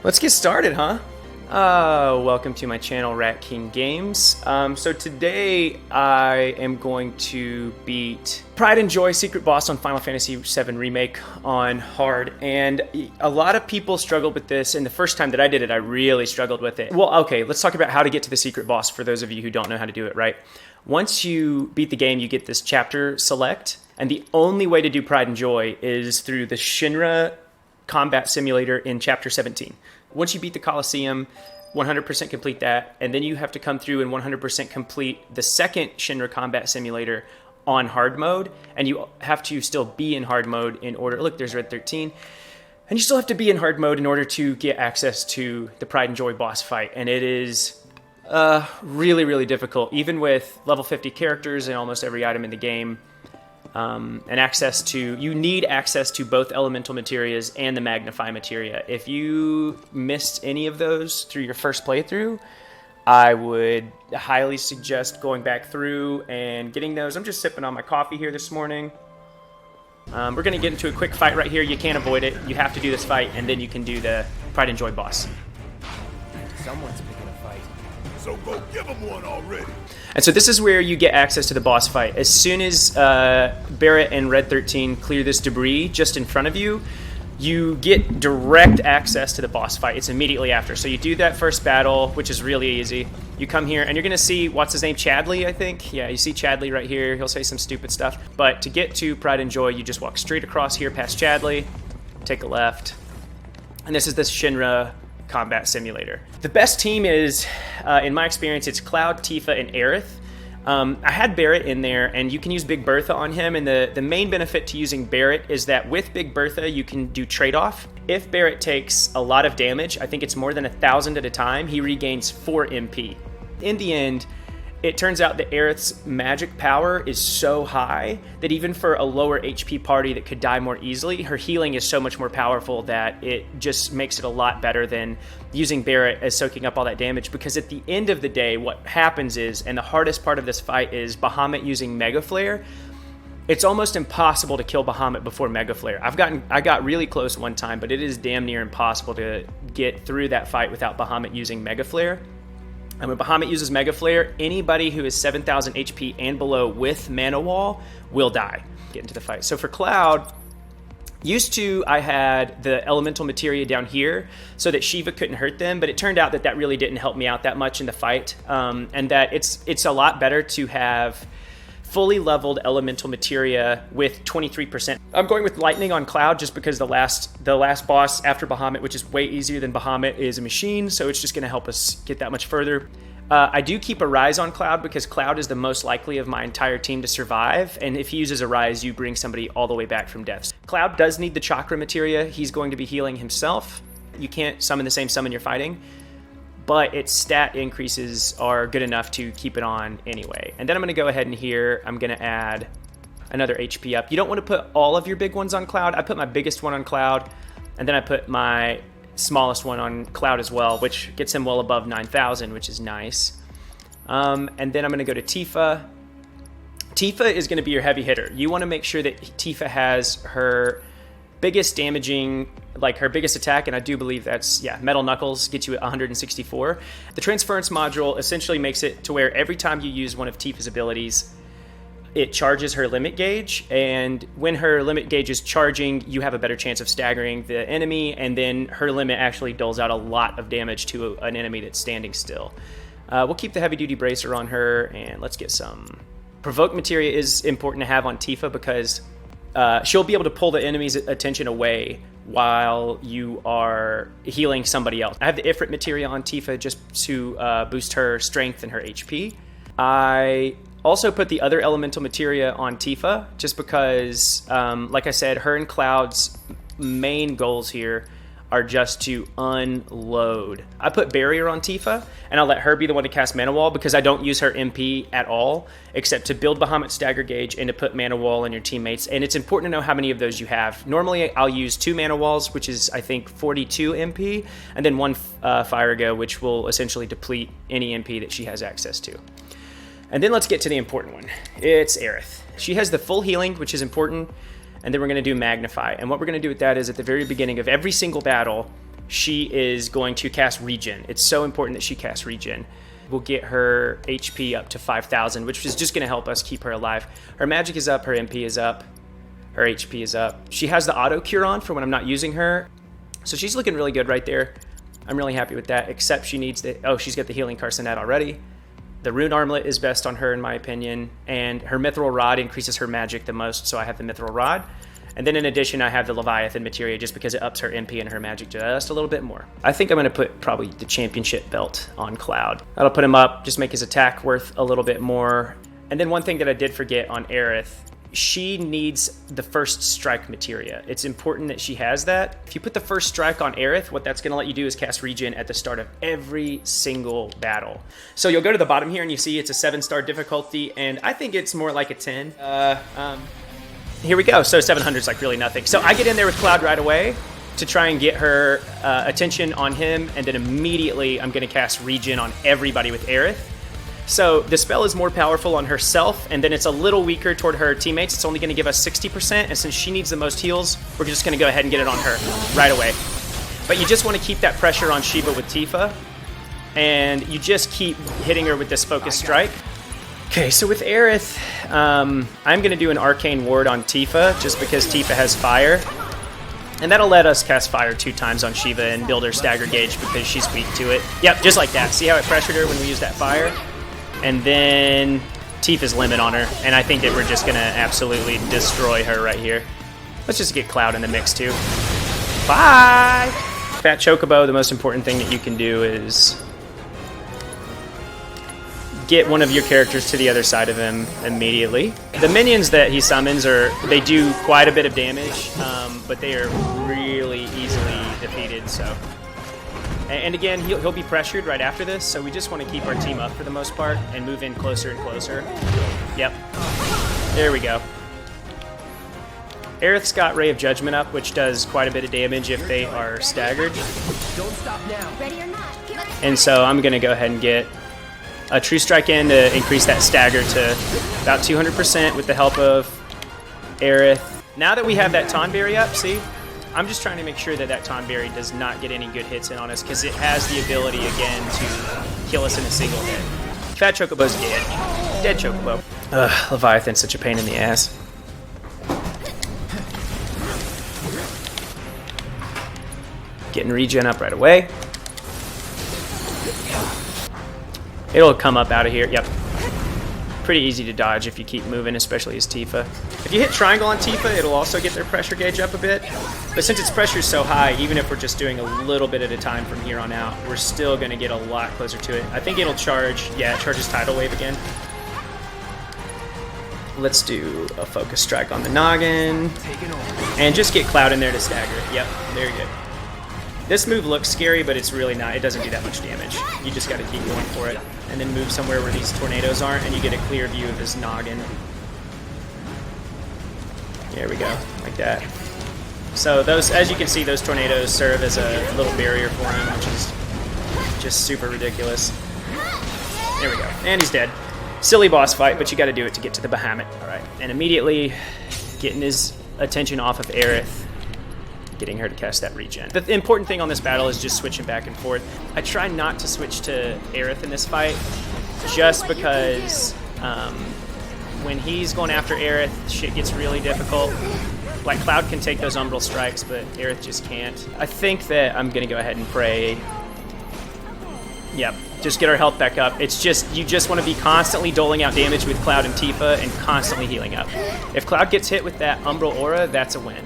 Let's get started, huh? Welcome to my channel, Rat King Games. So today I am going to beat Pride and Joy Secret Boss on Final Fantasy VII Remake on hard, and a lot of people struggled with this, and the first time that I did it, I really struggled with it. Well, okay, let's talk about how to get to the secret boss for those of you who don't know how to do it right. Once you beat the game, you get this chapter select, and the only way to do Pride and Joy is through the Shinra combat simulator in chapter 17. Once you beat the Coliseum, 100% complete that, and then you have to come through and 100% complete the second Shinra combat simulator on hard mode, and you have to still be in hard mode in order, look, there's Red 13, and you still have to be in hard mode in order to get access to the Pride and Joy boss fight, and it is really, really difficult, even with level 50 characters and almost every item in the game. You need access to both elemental materias and the magnify materia. If you missed any of those through your first playthrough, I would highly suggest going back through and getting those. I'm just sipping on my coffee here this morning. We're going to get into a quick fight right here. You can't avoid it. You have to do this fight, and then you can do the Pride and Joy boss. Someone's picking a fight. So go give him one already. And so this is where you get access to the boss fight. As soon as Barret and Red 13 clear this debris just in front of you, you get direct access to the boss fight. It's immediately after. So you do that first battle, which is really easy. You come here, and you're going to see, what's his name, Chadley, I think? Yeah, you see Chadley right here. He'll say some stupid stuff. But to get to Pride and Joy, you just walk straight across here past Chadley, take a left, and this is the Shinra combat simulator. The best team is, in my experience, it's Cloud, Tifa, and Aerith. I had Barret in there, and you can use Big Bertha on him, and the main benefit to using Barret is that with Big Bertha, you can do trade-off. If Barret takes a lot of damage, I think it's more than 1,000 at a time, he regains 4 MP. In the end, it turns out that Aerith's magic power is so high that even for a lower HP party that could die more easily, her healing is so much more powerful that it just makes it a lot better than using Barret as soaking up all that damage, because at the end of the day, what happens is, and the hardest part of this fight is Bahamut using Mega Flare. It's almost impossible to kill Bahamut before Mega Flare. I got really close one time, but it is damn near impossible to get through that fight without Bahamut using Mega Flare. And when Bahamut uses Mega Flare, anybody who is 7,000 HP and below with Mana Wall will die. Get into the fight. So for Cloud, I had the elemental materia down here so that Shiva couldn't hurt them, but it turned out that really didn't help me out that much in the fight, and that it's a lot better to have fully leveled elemental materia with 23%. I'm going with Lightning on Cloud just because the last boss after Bahamut, which is way easier than Bahamut, is a machine, so it's just going to help us get that much further. I do keep a Rise on Cloud because Cloud is the most likely of my entire team to survive, and if he uses a Rise, you bring somebody all the way back from deaths. Cloud does need the Chakra materia. He's going to be healing himself. You can't summon the same summon you're fighting, but its stat increases are good enough to keep it on anyway. And then I'm going to go ahead and here, I'm going to add another HP up. You don't want to put all of your big ones on Cloud. I put my biggest one on Cloud, and then I put my smallest one on Cloud as well, which gets him well above 9,000, which is nice. And then I'm going to go to Tifa. Tifa is going to be your heavy hitter. You want to make sure that Tifa has her biggest damaging, like her biggest attack, and I do believe that's, yeah, Metal Knuckles gets you at 164. The Transference module essentially makes it to where every time you use one of Tifa's abilities, it charges her limit gauge, and when her limit gauge is charging, you have a better chance of staggering the enemy, and then her limit actually doles out a lot of damage to an enemy that's standing still. We'll keep the Heavy Duty Bracer on her, and let's get some... Provoke Materia is important to have on Tifa because she'll be able to pull the enemy's attention away while you are healing somebody else. I have the Ifrit Materia on Tifa just to boost her strength and her HP. I also put the other elemental materia on Tifa just because, like I said, her and Cloud's main goals here are just to unload. I put Barrier on Tifa, and I'll let her be the one to cast Mana Wall because I don't use her MP at all, except to build Bahamut's Stagger Gauge and to put Mana Wall on your teammates, and it's important to know how many of those you have. Normally, I'll use 2 Mana Walls, which is, I think, 42 MP, and then 1 Fire Go, which will essentially deplete any MP that she has access to. And then let's get to the important one. It's Aerith. She has the full healing, which is important, and then we're going to do Magnify. And what we're going to do with that is at the very beginning of every single battle, she is going to cast Regen. It's so important that she casts Regen. We'll get her HP up to 5,000, which is just going to help us keep her alive. Her magic is up, her MP is up, her HP is up. She has the auto cure on for when I'm not using her. So she's looking really good right there. I'm really happy with that, except she needs the... Oh, she's got the healing Carcinet already. The Rune Armlet is best on her, in my opinion. And her Mithril Rod increases her magic the most, so I have the Mithril Rod. And then in addition, I have the Leviathan Materia just because it ups her MP and her magic just a little bit more. I think I'm going to put probably the championship belt on Cloud. That'll put him up, just make his attack worth a little bit more. And then one thing that I did forget on Aerith, she needs the first strike materia. It's important that she has that. If you put the first strike on Aerith, what that's going to let you do is cast Regen at the start of every single battle. So you'll go to the bottom here and you see it's a 7-star difficulty, and I think it's more like a 10. Here we go. So 700 is like really nothing. So I get in there with Cloud right away to try and get her attention on him, and then immediately I'm going to cast Regen on everybody with Aerith. So the spell is more powerful on herself, and then it's a little weaker toward her teammates. It's only going to give us 60%, and since she needs the most heals, we're just going to go ahead and get it on her right away. But you just want to keep that pressure on Shiva with Tifa, and you just keep hitting her with this focus strike. Okay, so with Aerith, I'm going to do an Arcane Ward on Tifa, just because Tifa has fire. And that'll let us cast fire 2 times on Shiva and build her stagger gauge because she's weak to it. Yep, just like that. See how it pressured her when we used that fire? And then Tifa's limit on her, and I think that we're just going to absolutely destroy her right here. Let's just get Cloud in the mix too. Bye! Fat Chocobo, the most important thing that you can do is get one of your characters to the other side of him immediately. The minions that he summons, they do quite a bit of damage, but they are really easily defeated. So, and again, he'll be pressured right after this, so we just want to keep our team up for the most part and move in closer and closer. Yep, there we go. Aerith's got Ray of Judgment up, which does quite a bit of damage if they are staggered. Don't stop now. Ready or not? And so I'm going to go ahead and get a True Strike in to increase that stagger to about 200% with the help of Aerith. Now that we have that Tonberry up, see? I'm just trying to make sure that that Tonberry does not get any good hits in on us because it has the ability, again, to kill us in a single hit. Fat Chocobo's dead. Dead Chocobo. Ugh, Leviathan's such a pain in the ass. Getting Regen up right away. It'll come up out of here. Yep. Pretty easy to dodge if you keep moving, especially as Tifa. If you hit triangle on Tifa, it'll also get their pressure gauge up a bit. But since its pressure is so high, even if we're just doing a little bit at a time from here on out, we're still going to get a lot closer to it. I think it'll charge. Yeah, it charges Tidal Wave again. Let's do a focus strike on the noggin. And just get Cloud in there to stagger it. Yep, there you go. This move looks scary, but it's really not. It doesn't do that much damage. You just got to keep going for it. And then move somewhere where these tornadoes aren't, and you get a clear view of his noggin. There we go, like that. So those, as you can see, those tornadoes serve as a little barrier for him, which is just super ridiculous. There we go, and he's dead. Silly boss fight, but you got to do it to get to the Bahamut. All right, and immediately getting his attention off of Aerith, getting her to cast that Regen. The important thing on this battle is just switching back and forth. I try not to switch to Aerith in this fight, just because when he's going after Aerith, shit gets really difficult. Like, Cloud can take those Umbral Strikes, but Aerith just can't. I think that I'm going to go ahead and pray. Yep, just get our health back up. It's just, you just want to be constantly doling out damage with Cloud and Tifa and constantly healing up. If Cloud gets hit with that Umbral Aura, that's a win,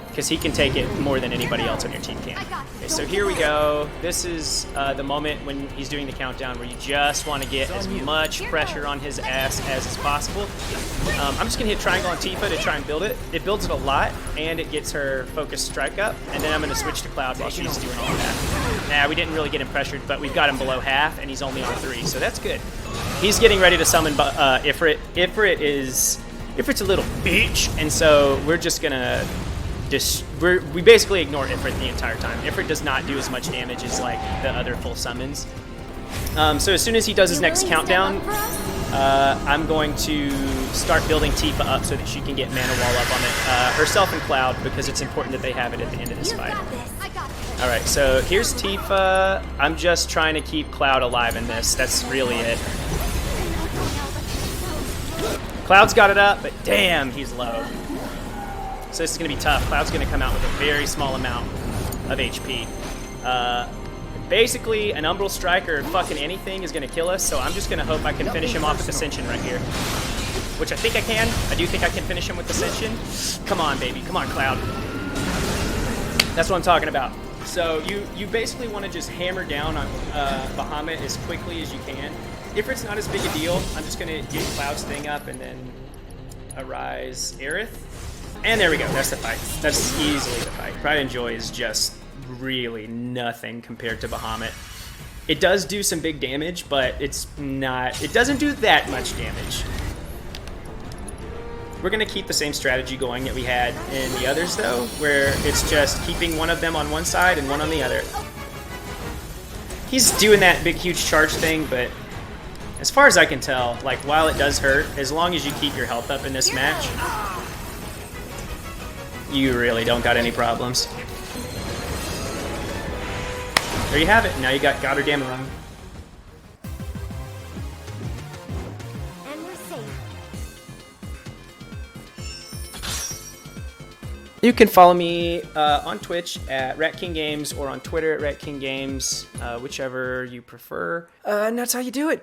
because he can take it more than anybody else on your team can. Okay, so here we go. This is the moment when he's doing the countdown where you just want to get as much pressure on his ass as is possible. I'm just going to hit triangle on Tifa to try and build it. It builds it a lot, and it gets her focused strike up, and then I'm going to switch to Cloud while she's doing all that. Nah, we didn't really get him pressured, but we've got him below half, and he's only on 3, so that's good. He's getting ready to summon Ifrit. Ifrit's a little bitch, and so we're just going to we basically ignore Ifrit the entire time. Ifrit does not do as much damage as like the other full summons. So as soon as he does his next countdown, I'm going to start building Tifa up so that she can get Mana Wall up on it herself and Cloud, because it's important that they have it at the end of this fight. All right, so here's Tifa. I'm just trying to keep Cloud alive in this. That's really it. Cloud's got it up, but damn, he's low. So this is going to be tough. Cloud's going to come out with a very small amount of HP. Basically, an Umbral Strike or fucking anything is going to kill us, so I'm just going to hope I can finish him off with Ascension right here. Which I think I can. I do think I can finish him with Ascension. Come on, baby. Come on, Cloud. That's what I'm talking about. So you basically want to just hammer down on Bahamut as quickly as you can. If it's not as big a deal, I'm just going to get Cloud's thing up and then Arise Aerith. And there we go. That's the fight. That's easily the fight. Pride and Joy is just really nothing compared to Bahamut. It does do some big damage, but it doesn't do that much damage. We're going to keep the same strategy going that we had in the others, though, where it's just keeping one of them on one side and one on the other. He's doing that big, huge charge thing, but as far as I can tell, like, while it does hurt, as long as you keep your health up in this match, you really don't got any problems. There you have it. Now you got Goddardamn wrong. And we're safe. You can follow me on Twitch at Rat King Games or on Twitter at Rat King Games, whichever you prefer. And that's how you do it.